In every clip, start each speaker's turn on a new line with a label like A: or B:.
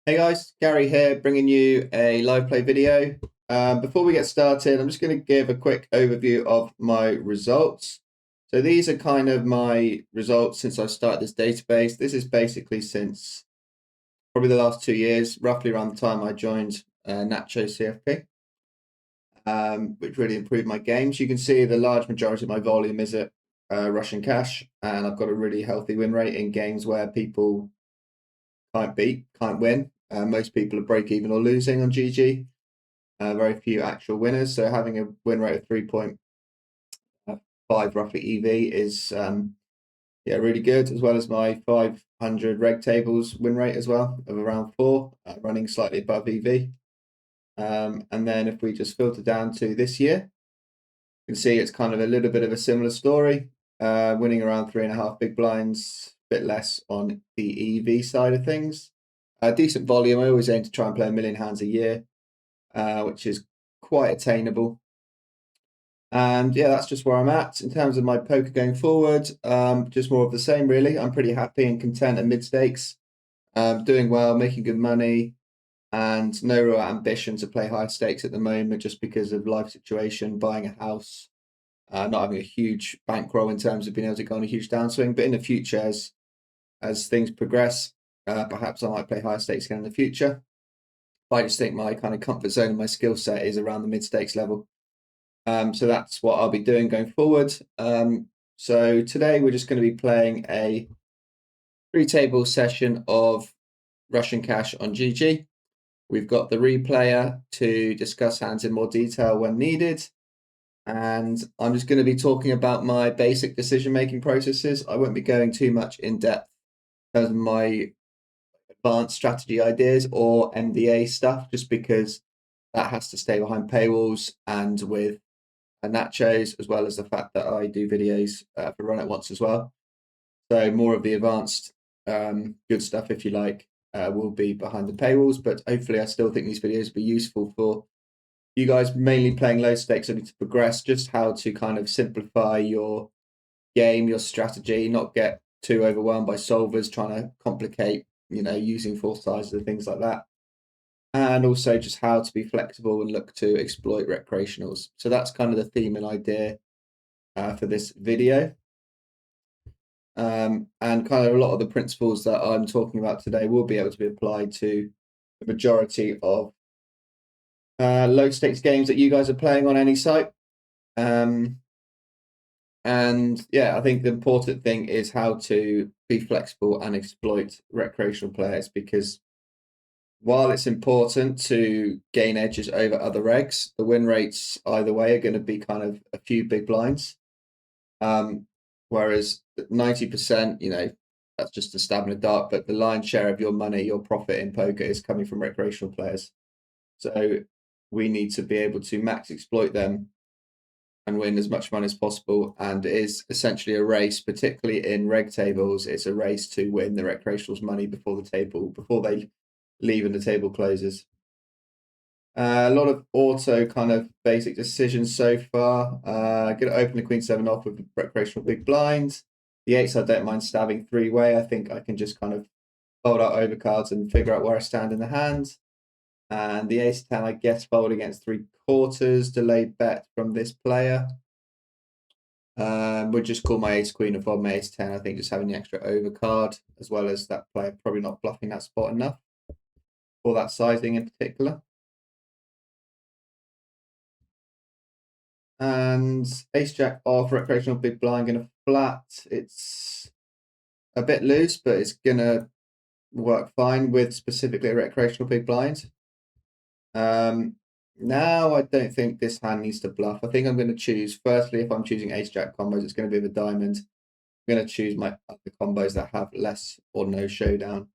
A: Hey guys, Gary here, bringing you a live play video. Before we get started, I'm just going to give a quick overview of my results. So these are kind of my results since I started this database. This is basically since probably the last 2 years, roughly around the time I joined Nacho CFP, which really improved my games. You can see the large majority of my volume is at Russian cash, and I've got a really healthy win rate in games where people can't win. Most people are break even or losing on GG. Very few actual winners. So having a win rate of 3.5 roughly EV is really good, as well as my 500 reg tables win rate as well of around 4, running slightly above EV. And then if we just filter down to this year, you can see it's kind of a little bit of a similar story. Winning around 3.5 big blinds, a bit less on the EV side of things. Decent volume. I always aim to try and play 1,000,000 hands a year, which is quite attainable. And yeah, that's just where I'm at in terms of my poker going forward. Just more of the same, really. I'm pretty happy and content at mid stakes, doing well, making good money, and no real ambition to play high stakes at the moment, just because of life situation, buying a house, not having a huge bankroll in terms of being able to go on a huge downswing. But in the future, as things progress, perhaps I might play higher stakes again in the future. But I just think my kind of comfort zone and my skill set is around the mid stakes level. So that's what I'll be doing going forward. So today we're just going to be playing a 3-table session of Russian cash on GG. We've got the replayer to discuss hands in more detail when needed. And I'm just going to be talking about my basic decision-making processes. I won't be going too much in depth in terms of my advanced strategy ideas or MDA stuff, just because that has to stay behind paywalls and with Nachos, as well as the fact that I do videos for Run It Once as well. So more of the advanced good stuff, if you like, will be behind the paywalls. But hopefully I still think these videos will be useful for you guys mainly playing low stakes, looking to progress, just how to kind of simplify your game, your strategy, not get too overwhelmed by solvers trying to complicate, using full sizes and things like that. And also just how to be flexible and look to exploit recreationals. So that's kind of the theme and idea for this video. And kind of a lot of the principles that I'm talking about today will be able to be applied to the majority of low stakes games that you guys are playing on any site. And yeah, I think the important thing is how to be flexible and exploit recreational players, because while it's important to gain edges over other regs, the win rates either way are going to be kind of a few big blinds. Whereas 90%, that's just a stab in the dark, but the lion's share of your money, your profit in poker is coming from recreational players. So we need to be able to max exploit them and win as much money as possible. And it is essentially a race, particularly in reg tables. It's a race to win the recreationals' money before they leave and the table closes. A lot of auto kind of basic decisions so far. Going to open the Queen 7 off with recreational big blinds. The 8s I don't mind stabbing 3-way. I think I can just kind of fold out overcards and figure out where I stand in the hand. And the Ace-10 I guess fold against 3/4, delayed bet from this player. Would just call my Ace-Queen and fold my Ace-10. I think just having the extra overcard, as well as that player probably not bluffing that spot enough for that sizing in particular. And Ace-Jack off, recreational big blind, going to flat. It's a bit loose, but it's going to work fine with specifically a recreational big blind. Now I don't think this hand needs to bluff. I think I'm going to choose, firstly, if I'm choosing Ace-Jack combos, it's going to be the diamond. I'm going to choose my other combos that have less or no showdown.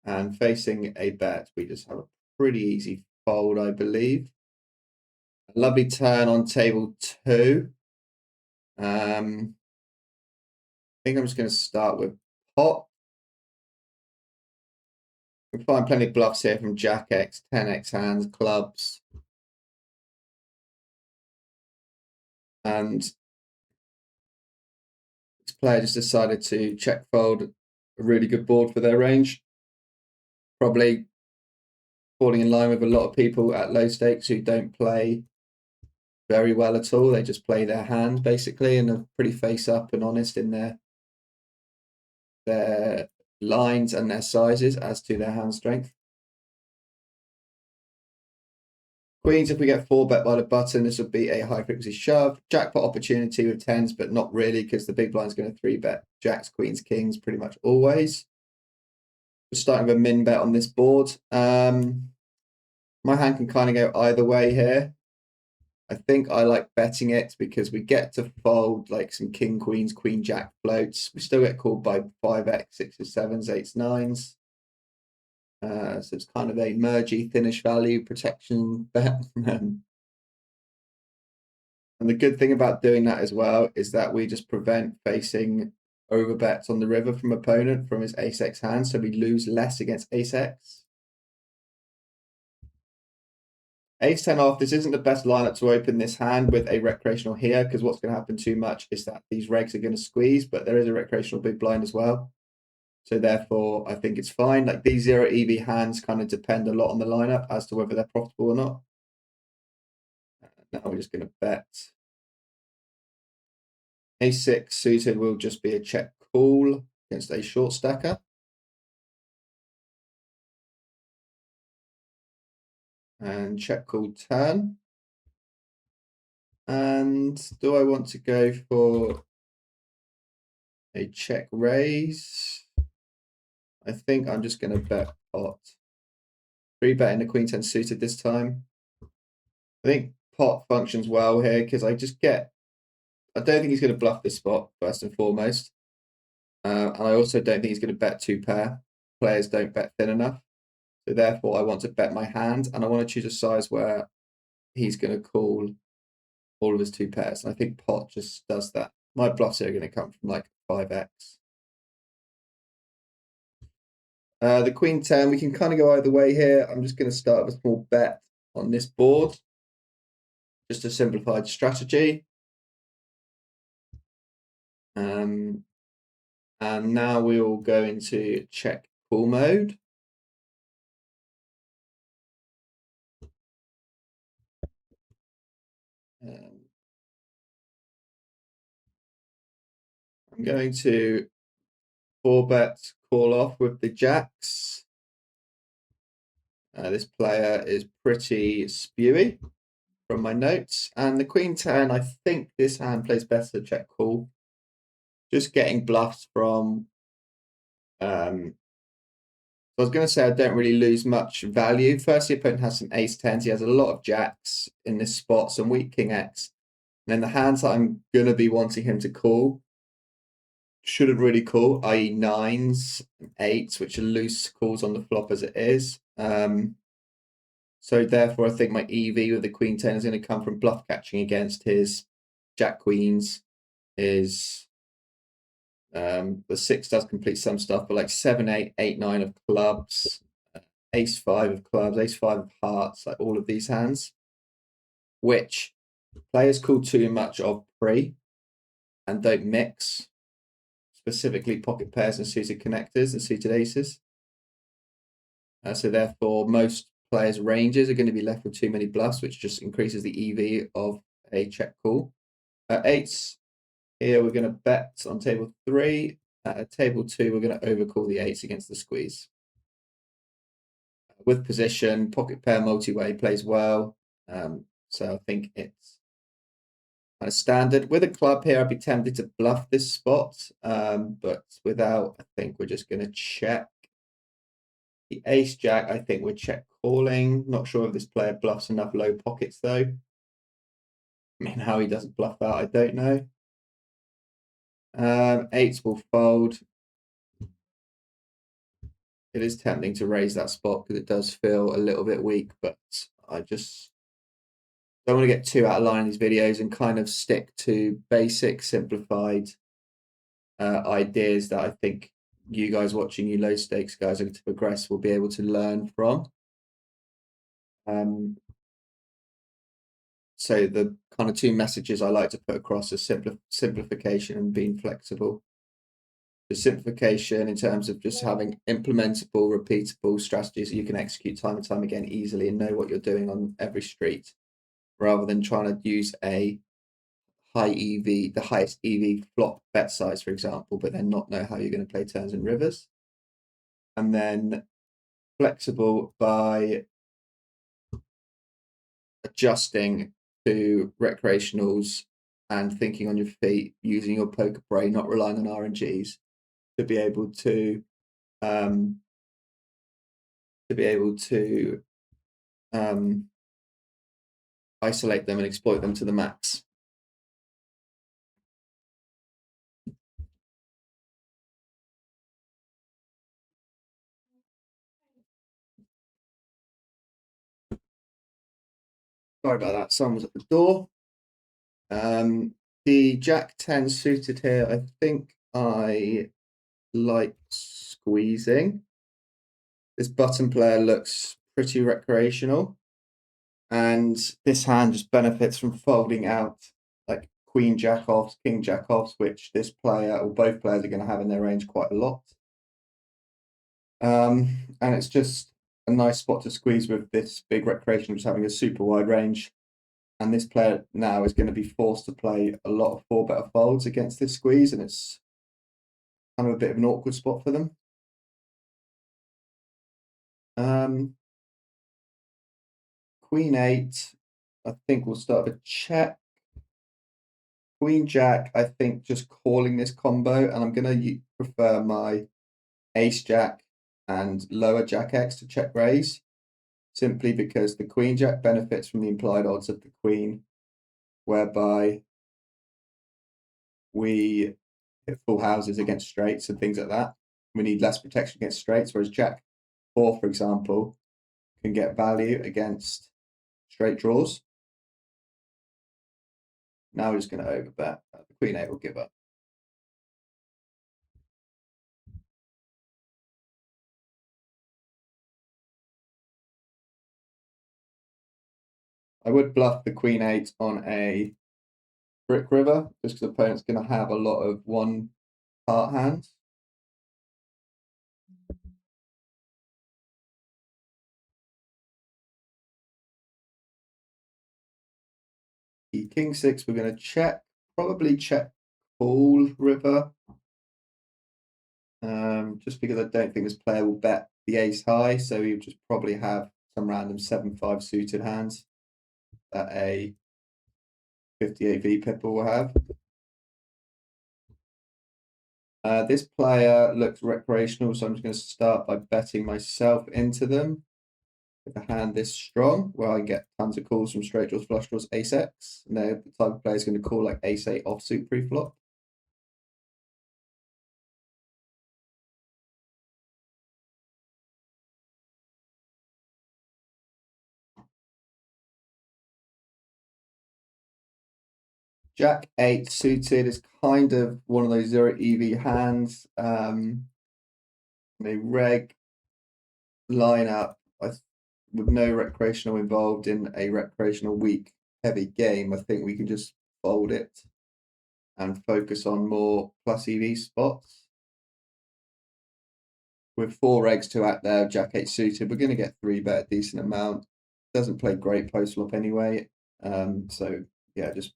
A: And facing a bet, we just have a pretty easy fold, I believe. A lovely turn on table 2. I think I'm just going to start with pot. We can find plenty of bluffs here from Jack X, 10x hands, clubs. And this player just decided to check fold a really good board for their range. probably falling in line with a lot of people at low stakes who don't play very well at all. They just play their hand basically and are pretty face up and honest in their lines and their sizes as to their hand strength. Queens, if we get 4-bet by the button, this would be a high frequency shove. Jackpot opportunity with tens, but not really because the big blind's going to 3-bet jacks, queens, kings pretty much always. We're starting with a min bet on this board. My hand can kind of go either way here. I think I like betting it because we get to fold like some king, queens, queen, jack floats. We still get called by 5x, 6s, 7s, 8s, 9s. So it's kind of a mergy, thinnish value protection bet. And the good thing about doing that as well is that we just prevent facing over bets on the river from opponent from his ace x hand. So we lose less against ace x. Ace 10 off, this isn't the best lineup to open this hand with a recreational here because what's going to happen too much is that these regs are going to squeeze, but there is a recreational big blind as well. So therefore, I think it's fine. Like these 0 EV hands kind of depend a lot on the lineup as to whether they're profitable or not. Now we're just going to bet. Ace 6 suited will just be a check call against a short stacker. And check call turn. And do I want to go for a check raise? I think I'm just going to bet pot. 3-betting the queen 10 suited this time. I think pot functions well here because I don't think he's going to bluff this spot first and foremost. And I also don't think he's going to bet 2-pair. Players don't bet thin enough. So therefore I want to bet my hand and I want to choose a size where he's going to call all of his 2 pairs. And I think pot just does that. My bluffs are going to come from like 5x. The queen 10, we can kind of go either way here. I'm just going to start with a small bet on this board. Just a simplified strategy. And now we will go into check call mode. I'm going to 4-bet call off with the jacks. This player is pretty spewy from my notes. And the queen 10, I think this hand plays better check call. Just getting bluffs from I was going to say I don't really lose much value. First, the opponent has some ace 10s. He has a lot of jacks in this spot, some weak king x. And then the hands that I'm going to be wanting him to call shouldn't really call, i.e. 9s, 8s, which are loose calls on the flop as it is. So therefore, I think my EV with the queen 10 is going to come from bluff catching against his jack queens. The 6 does complete some stuff, but like 7, 8, 8, 9 of clubs, ace 5 of clubs, ace 5 of hearts, like all of these hands, which players call too much of pre and don't mix, specifically pocket pairs and suited connectors and suited aces. So therefore, most players' ranges are going to be left with too many bluffs, which just increases the EV of a check call. Eights, here we're going to bet on table 3. At table 2, we're going to overcall the 8s against the squeeze. With position, pocket pair multi-way plays well. So I think it's kind of standard. With a club here, I'd be tempted to bluff this spot, but without, I think we're just going to check. The ace jack, I think we're check calling. Not sure if this player bluffs enough low pockets though. I mean, how he doesn't bluff that, I don't know. 8s will fold. It is tempting to raise that spot because it does feel a little bit weak, but I just don't want to get too out of line in these videos and kind of stick to basic, simplified ideas that I think you guys watching, you low stakes guys looking to progress, will be able to learn from. So the kind of 2 messages I like to put across are simplification and being flexible. the simplification in terms of just having implementable, repeatable strategies that you can execute time and time again easily and know what you're doing on every street, rather than trying to use a high EV, the highest EV flop bet size, for example, but then not know how you're going to play turns and rivers. And then flexible by adjusting to recreationals and thinking on your feet, using your poker brain, not relying on RNGs to be able to um, um, isolate them and exploit them to the max. Sorry about that. Someone was at the door. The Jack 10 suited here, I think I like squeezing. This button player looks pretty recreational, and this hand just benefits from folding out like Queen Jack offs, King Jack offs, which this player or both players are going to have in their range quite a lot. And it's just a nice spot to squeeze with this big recreational just having a super wide range. And this player now is going to be forced to play a lot of four better folds against this squeeze, and it's kind of a bit of an awkward spot for them. Queen 8, I think we'll start with a check. Queen Jack, I think just calling this combo, and I'm going to prefer my Ace Jack and lower Jack X to check raise, simply because the Queen Jack benefits from the implied odds of the Queen, whereby we hit full houses against straights and things like that. We need less protection against straights, whereas Jack 4, for example, can get value against straight draws. Now we're just going to overbet. The Queen 8 will give up. I would bluff the Queen 8 on a brick river, just because the opponent's going to have a lot of one part hands. The King 6, we're going to check, probably check call river. Just because I don't think this player will bet the ace high, so he would just probably have some random 7-5 suited hands that a 58 V pipper will have. This player looks recreational, so I'm just going to start by betting myself into them with a hand this strong, where I get tons of calls from straight draws, flush draws, ace X. And they're the type of player is going to call like ace 8 offsuit pre-flop. Jack 8 suited is kind of one of those 0 EV hands. A reg lineup with no recreational involved in a recreational weak heavy game. I think we can just fold it and focus on more plus EV spots. With 4 regs to act there, Jack 8 suited, we're going to get 3-bet a decent amount. Doesn't play great post flop anyway. So yeah, just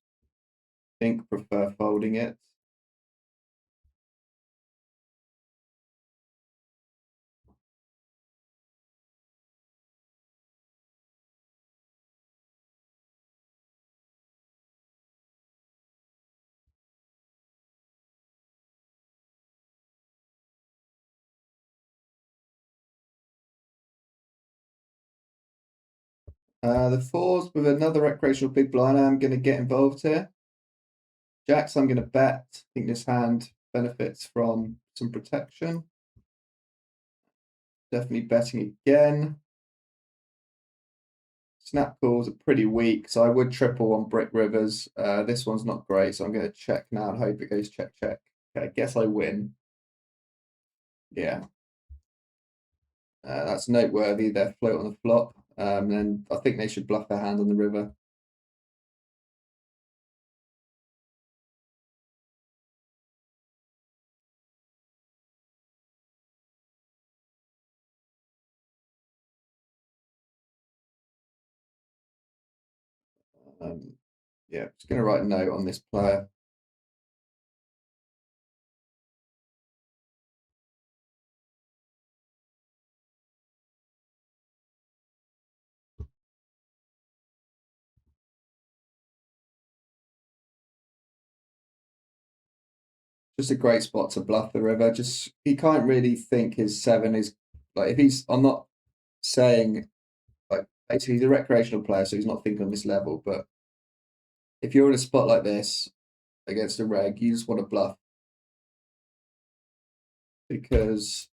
A: prefer folding it. The 4s with another recreational big blind, I'm going to get involved here. Jacks, I'm going to bet. I think this hand benefits from some protection. Definitely betting again. Snap calls are pretty weak, so I would triple on brick rivers. This one's not great, so I'm going to check now and hope it goes check, check. Okay, I guess I win. Yeah. That's noteworthy. They're float on the flop. And I think they should bluff their hand on the river. Yeah, just going to write a note on this player. Just a great spot to bluff the river. Just he can't really think his 7 is like if he's. I'm not saying like basically he's a recreational player, so he's not thinking on this level. But if you're in a spot like this against a reg, you just want to bluff because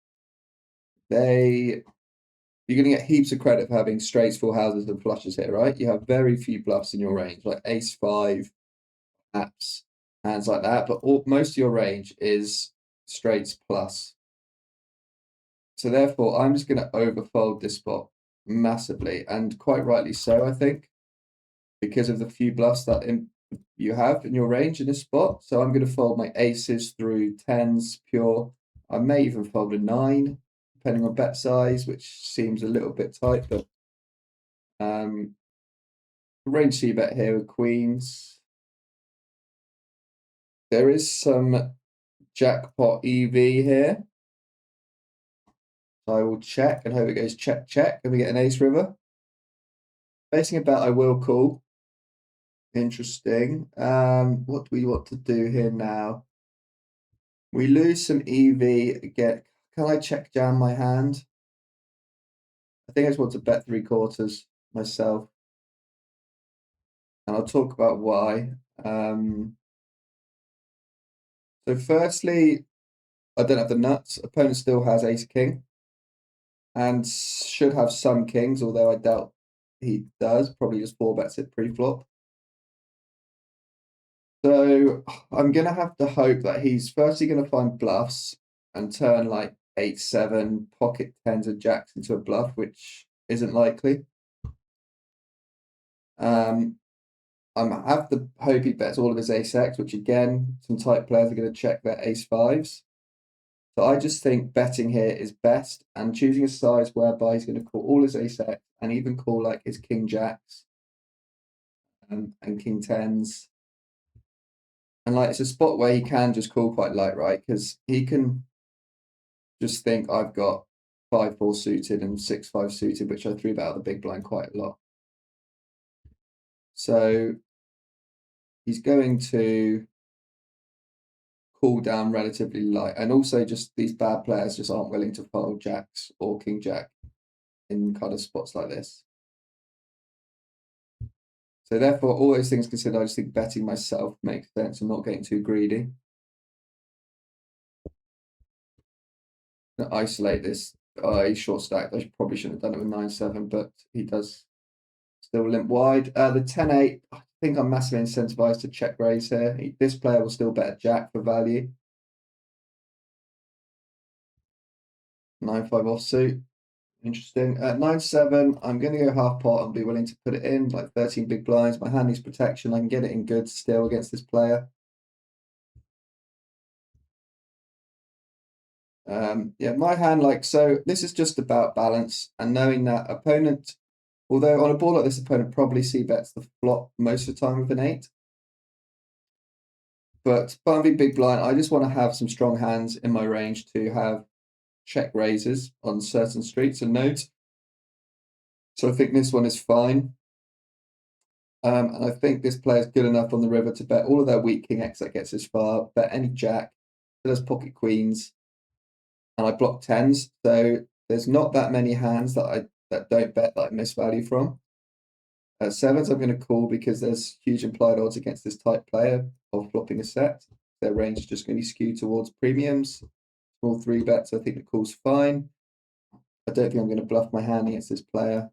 A: they you're going to get heaps of credit for having straights, full houses, and flushes here, right? You have very few bluffs in your range, like ace five, apps, hands like that. But most of your range is straights plus. So therefore, I'm just going to overfold this spot massively, and quite rightly so, I think, because of the few bluffs that you have in your range in this spot. So I'm going to fold my aces through tens pure. I may even fold a 9, depending on bet size, which seems a little bit tight, but range C bet here with queens. There is some jackpot EV here. So I will check and hope it goes check, check, and we get an ace river. Facing a bet, I will call. Interesting. What do we want to do here now? We lose some EV. Get. Can I check jam my hand? I think I just want to bet 3/4 myself, and I'll talk about why. So firstly, I don't have the nuts. Opponent still has ace king, and should have some kings, although I doubt he does. Probably just 4 bets it pre-flop. So I'm gonna have to hope that he's firstly gonna find bluffs and turn like 8-7 pocket tens and jacks into a bluff, which isn't likely. I have to hope he bets all of his ace X, which again, some tight players are going to check their ace fives. So I just think betting here is best and choosing a size whereby he's going to call all his ace X and even call like his king jacks and king tens. And like it's a spot where he can just call quite light, right? Because he can just think I've got 5-4 suited and 6-5 suited, which I three bet out the big blind quite a lot. So he's going to cool down relatively light, and also just these bad players just aren't willing to fold jacks or king jack in kind of spots like this. So therefore, all those things considered, I just think betting myself makes sense and not getting too greedy. Isolate this. He's short stacked. I probably shouldn't have done it with 9-7, but he does still limp wide. The 10-8, I think I'm massively incentivized to check raise here. This player will still bet a jack for value. 9-5 offsuit. Interesting. At 9-7, I'm going to go half pot and be willing to put it in, like 13 big blinds. My hand needs protection. I can get it in good still against this player. Yeah, my hand, like, so this is just about balance and knowing that opponent, although on a board like this, opponent probably see bets the flop most of the time with an 8. But big blind, I just want to have some strong hands in my range to have check raises on certain streets and nodes. So I think this one is fine. And I think this player's good enough on the river to bet all of their weak king X that gets as far, bet any jack, there's pocket queens, and I block tens. So there's not that many hands that don't bet that I miss value from. At sevens, I'm going to call because there's huge implied odds against this type player of flopping a set. Their range is just going to be skewed towards premiums. Small 3 bets, I think the call's fine. I don't think I'm going to bluff my hand against this player.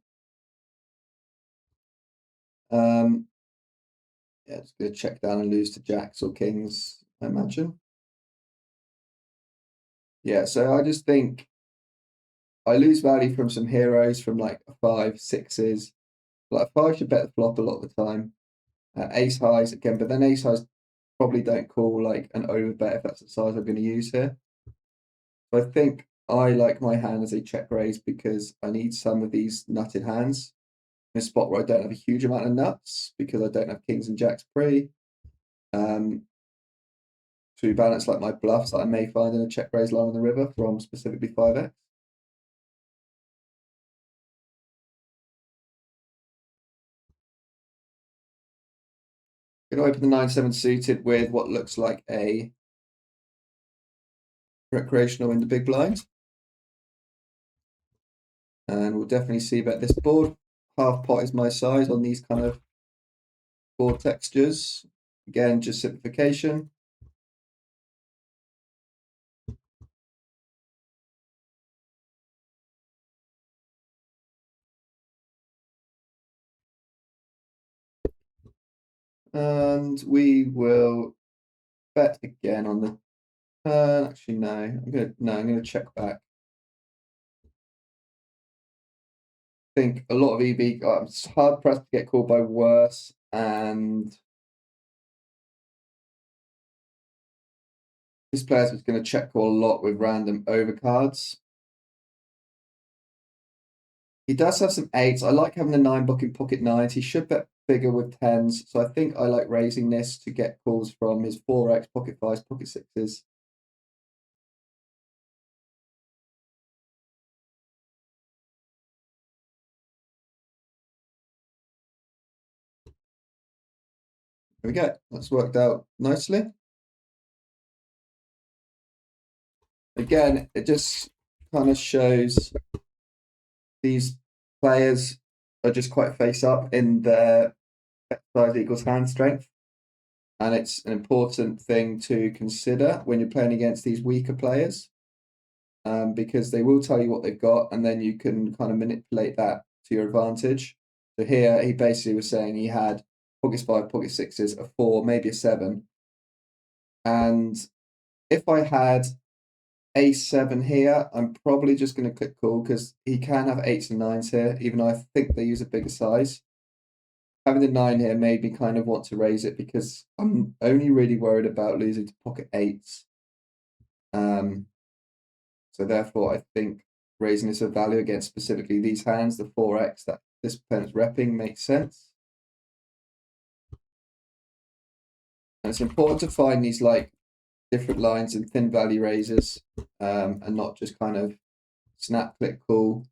A: Yeah, it's going to check down and lose to jacks or kings, I imagine. Yeah, so I just think I lose value from some heroes from like 5, 6s. Like 5 should bet the flop a lot of the time. Ace highs again, but then ace highs probably don't call like an overbet if that's the size I'm going to use here. So I think I like my hand as a check raise because I need some of these nutted hands. in a spot where I don't have a huge amount of nuts because I don't have kings and jacks pre. To balance like my bluffs that I may find in a check raise line on the river from specifically 5x. Going to open the 9-7 suited with what looks like a recreational in the big blind. And we'll definitely see bet this board. Half pot is my size on these kind of board textures. Again, just simplification. And we will bet again on the turn. Actually, no. I'm gonna check back. I think a lot of EV. It's hard pressed to get called by worse, and this player's just going to check call a lot with random overcards. He does have some eights. I like having the 9 booking pocket 9s. He should bet bigger with 10s. So I think I like raising this to get calls from his 4x, pocket 5s, pocket 6s. There we go. That's worked out nicely. Again, it just kind of shows these players are just quite face up in their size equals hand strength. And it's an important thing to consider when you're playing against these weaker players, because they will tell you what they've got, and then you can kind of manipulate that to your advantage. So here, he basically was saying he had pocket 5, pocket 6s, a 4, maybe a 7. And if I had a7 here, I'm probably just going to click call because he can have 8s and 9s here, even though I think they use a bigger size. Having the 9 here made me kind of want to raise it because I'm only really worried about losing to pocket 8s. So therefore, I think raising this of value against specifically these hands, the 4x that this opponent's repping, makes sense. And it's important to find these like different lines and thin value raises, and not just kind of snap click call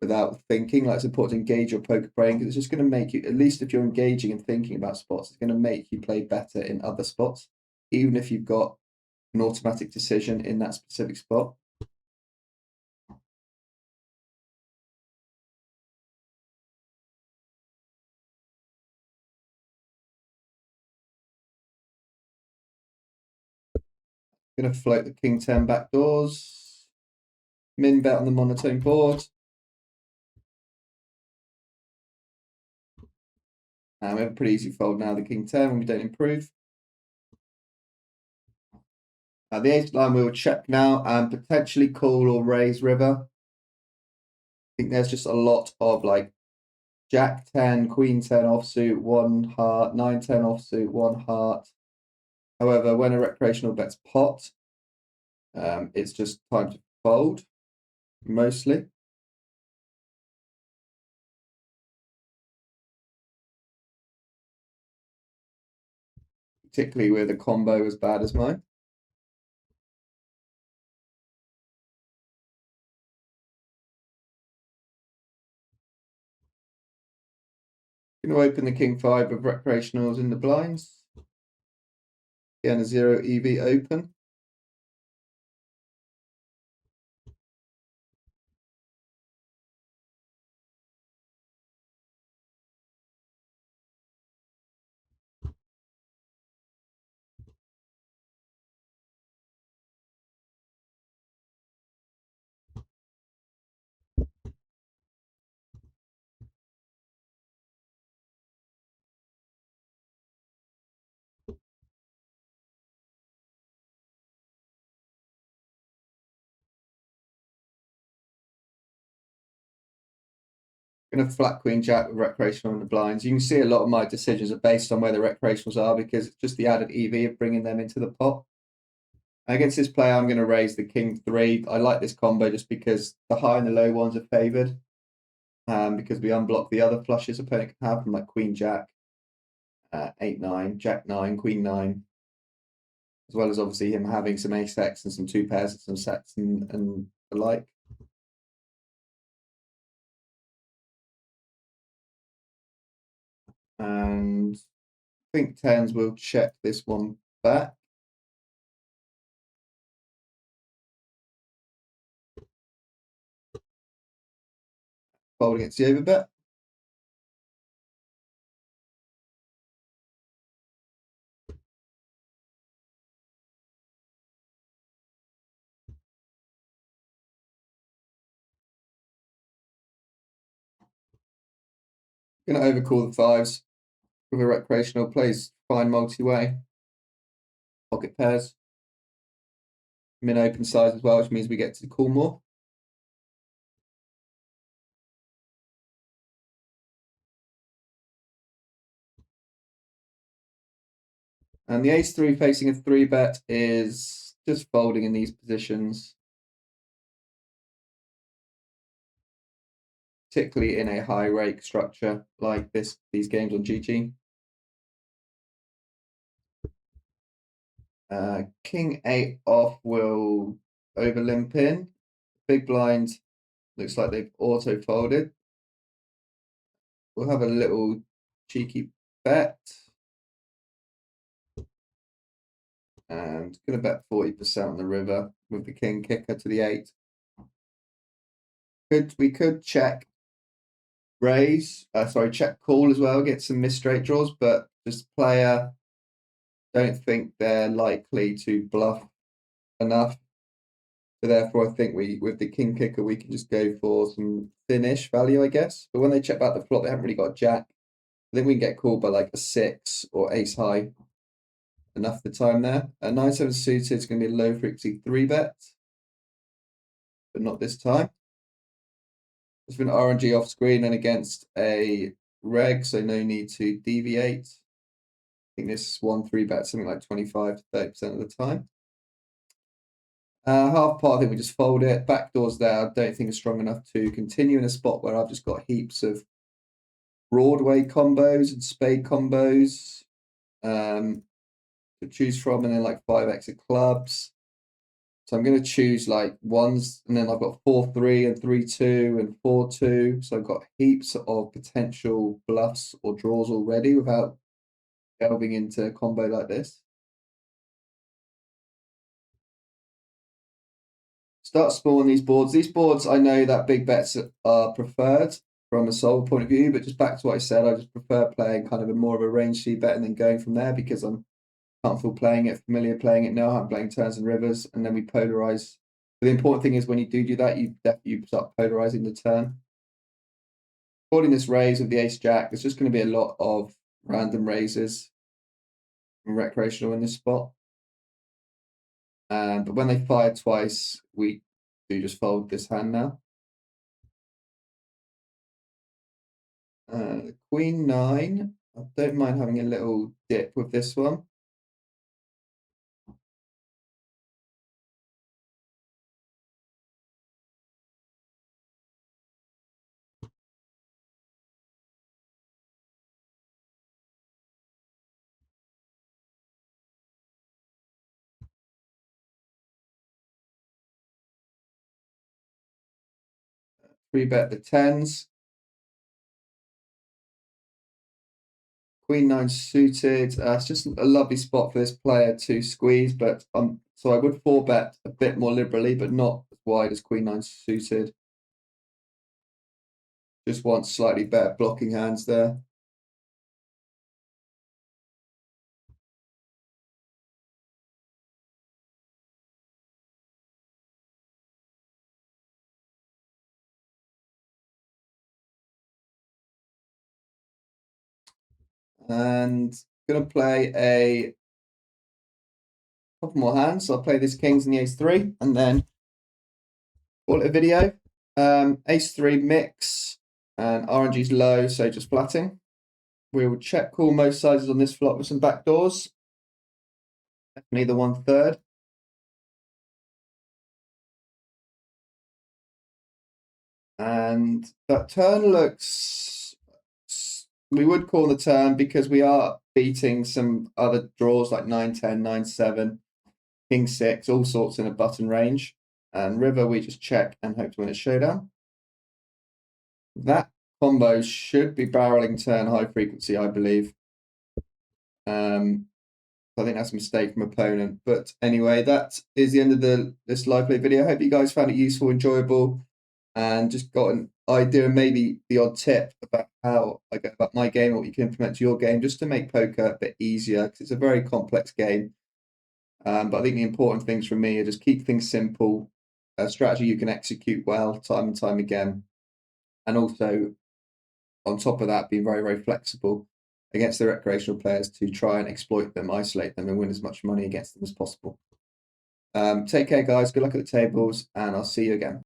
A: without thinking. Like, it's important to engage your poker brain because it's just going to make you, at least if you're engaging and thinking about spots, it's going to make you play better in other spots, even if you've got an automatic decision in that specific spot. Going to float the king 10 back doors. Min bet on the monotone board. We have a pretty easy fold now, the king 10, when we don't improve. The ace line we will check now and potentially call or raise river. I think there's just a lot of like jack 10, queen 10 offsuit, 1 heart, 9-10 offsuit, 1 heart. However, when a recreational bets pot, it's just time to fold, mostly. Particularly with a combo as bad as mine. Going to open the king 5 of recreationals in the blinds. Again, a 0 EV open. Going to flat queen jack with recreational in the blinds. You can see a lot of my decisions are based on where the recreationals are because it's just the added EV of bringing them into the pot. Against this player, I'm going to raise the king 3. I like this combo just because the high and the low ones are favored. because we unblock the other flushes opponent can have from like Queen Jack, 8-9, Jack 9, Queen 9, as well as obviously him having some ace X and some two pairs and some sets and the like. And I think tens will check this one back. Folding against the overbet. Going to overcall the fives with a recreational, plays fine multi-way. Pocket pairs. Min open size as well, which means we get to call more. And the ace-3 facing a 3-bet is just folding in these positions, particularly in a high rake structure like these games on GG. King 8 off will over limp in. Big blind looks like they've auto folded. We'll have a little cheeky bet. And gonna bet 40% on the river with the king kicker to the 8. We could check raise, check call as well, get some missed straight draws, but just player don't think they're likely to bluff enough. So therefore I think with the king kicker we can just go for some thin-ish value, I guess. But when they check back the flop, they haven't really got jack. I think we can get called by like a 6 or ace high. Enough the time there. A 9-7 suited is going to be a low frequency 3-bet, but not this time. It's been RNG off screen and against a reg, so no need to deviate. I think this one 3-bet something like 25 to 30% of the time. Half pot, I think we just fold it. Backdoors there, I don't think it's strong enough to continue in a spot where I've just got heaps of Broadway combos and spade combos to choose from, and then like 5x of clubs. So I'm going to choose like ones, and then I've got 4-3 and 3-2 and 4-2. So I've got heaps of potential bluffs or draws already without delving into a combo like this. Start small on these boards. These boards, I know that big bets are preferred from a solve point of view, but just back to what I said, I just prefer playing kind of a more of a range C bet and then going from there because I'm comfortable playing it, familiar playing it now. I'm playing turns and rivers, and then we polarize. But the important thing is when you do that, you start polarizing the turn. Calling this raise with the ace jack, there's just going to be a lot of random raises and recreational in this spot. But when they fire twice, we do just fold this hand now. Queen 9. I don't mind having a little dip with this one. Three bet the tens. Queen 9 suited. It's just a lovely spot for this player to squeeze, but so I would 4-bet a bit more liberally, but not as wide as Queen 9 suited. Just want slightly better blocking hands there. And gonna play a couple more hands. So I'll play this kings and the ace-3, and then call it a video. Ace-3 mix, and RNG's low, so just flatting. We will check call most sizes on this flop with some backdoors. Definitely the 1/3. And that turn looks, we would call the turn because we are beating some other draws like 9-10, 9-7, king 6, all sorts in a button range. And river, we just check and hope to win a showdown. That combo should be barreling turn high frequency, I believe. I think that's a mistake from opponent. But anyway, that is the end of this live play video. I hope you guys found it useful, enjoyable, and just got an idea and maybe the odd tip about how I go about my game or what you can implement to your game just to make poker a bit easier because it's a very complex game. But I think the important things for me are just keep things simple, a strategy you can execute well time and time again, and also on top of that, being very, very flexible against the recreational players to try and exploit them, isolate them, and win as much money against them as possible. Take care, guys. Good luck at the tables, and I'll see you again.